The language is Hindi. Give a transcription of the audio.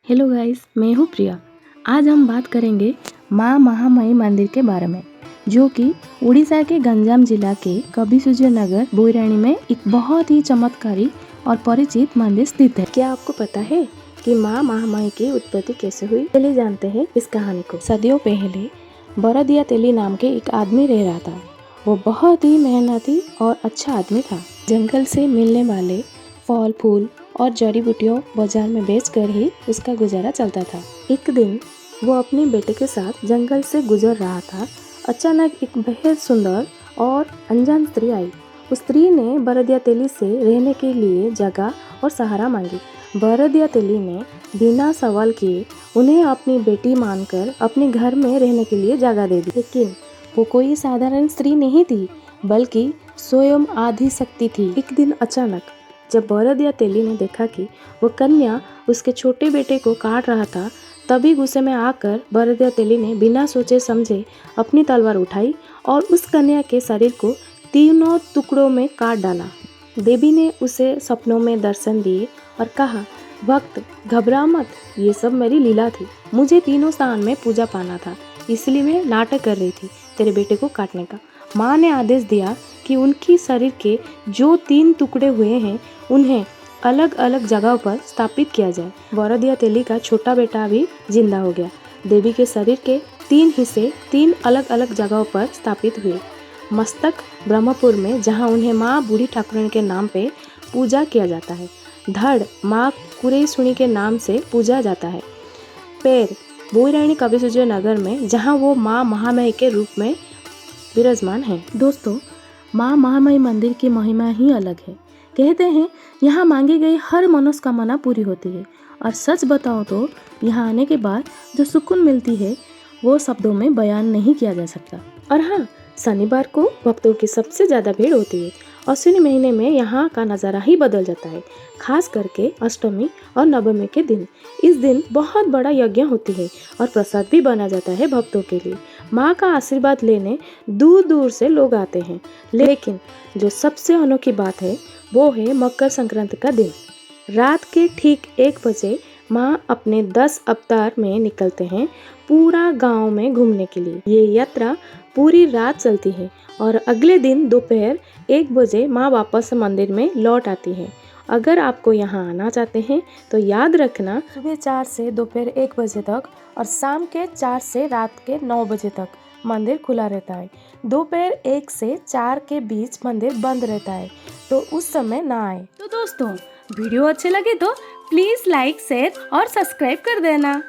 हेलो गाइस, मैं हूँ प्रिया। आज हम बात करेंगे माँ महामाई मंदिर के बारे में, जो कि उड़ीसा के गंजाम जिला के कविसूर्य नगर बोईरानी में एक बहुत ही चमत्कारी और परिचित मंदिर स्थित है। क्या आपको पता है कि माँ महामाई की उत्पत्ति कैसे हुई? चलिए जानते हैं इस कहानी को। सदियों पहले बरदिया तेली नाम के एक आदमी रह रहा था। वो बहुत ही मेहनती और अच्छा आदमी था। जंगल से मिलने वाले फल फूल और जड़ी बूटियों बाजार में बेचकर ही उसका गुजारा चलता था। एक दिन वो अपने बेटे के साथ जंगल से गुजर रहा था। अचानक एक बेहद सुंदर और अनजान स्त्री आई। उस स्त्री ने बरदिया तेली से रहने के लिए जगह और सहारा मांगी। बरदिया तेली ने बिना सवाल किए उन्हें अपनी बेटी मानकर अपने घर में रहने के लिए जगह दे दी। लेकिन वो कोई साधारण स्त्री नहीं थी, बल्कि स्वयं आदि शक्ति थी। एक दिन अचानक जब बरदिया तेली ने देखा कि वो कन्या उसके छोटे बेटे को काट रहा था, तभी गुस्से में आकर बरदिया तेली ने बिना सोचे समझे अपनी तलवार उठाई और उस कन्या के शरीर को तीनों टुकड़ों में काट डाला। देवी ने उसे सपनों में दर्शन दिए और कहा, भक्त घबरा मत, ये सब मेरी लीला थी। मुझे तीनों स्थान में पूजा पाना था, इसलिए मैं नाटक कर रही थी तेरे बेटे को काटने का। माँ ने आदेश दिया कि उनकी शरीर के जो 3 टुकड़े हुए हैं उन्हें अलग अलग जगहों पर स्थापित किया जाए। बरदिया तेली का छोटा बेटा भी जिंदा हो गया। देवी के शरीर के 3 हिस्से 3 अलग अलग जगहों पर स्थापित हुए। मस्तक ब्रह्मपुर में, जहां उन्हें माँ बूढ़ी ठाकुरानी के नाम पे पूजा किया जाता है। धड़ माँ कुरेसुनी के नाम से पूजा जाता है। पैर बोईरानी कविसूर्य नगर में, जहाँ वो माँ महामाई के रूप में विराजमान है। दोस्तों, माँ महामाई मंदिर की महिमा ही अलग है। कहते हैं यहाँ मांगी गई हर मनोकामना पूरी होती है, और सच बताओ तो यहाँ आने के बाद जो सुकून मिलती है वो शब्दों में बयान नहीं किया जा सकता। और हाँ, शनिवार को भक्तों की सबसे ज़्यादा भीड़ होती है। अश्विनी महीने में यहाँ का नज़ारा ही बदल जाता है, खास करके अष्टमी और नवमी के दिन। इस दिन बहुत बड़ा यज्ञ होती है और प्रसाद भी बना जाता है भक्तों के लिए। माँ का आशीर्वाद लेने दूर दूर से लोग आते हैं। लेकिन जो सबसे अनोखी बात है वो है मकर संक्रांति का दिन। रात के ठीक 1 बजे माँ अपने 10 अवतार में निकलते हैं पूरा गांव में घूमने के लिए। ये यात्रा पूरी रात चलती है और अगले दिन दोपहर 1 बजे माँ वापस मंदिर में लौट आती है। अगर आपको यहाँ आना चाहते हैं तो याद रखना, सुबह 4 से दोपहर 1 बजे तक और शाम के 4 से रात के 9 बजे तक मंदिर खुला रहता है। दोपहर 1 से 4 के बीच मंदिर बंद रहता है, तो उस समय ना आए। तो दोस्तों, वीडियो अच्छे लगे तो प्लीज़ लाइक, शेयर और सब्सक्राइब कर देना।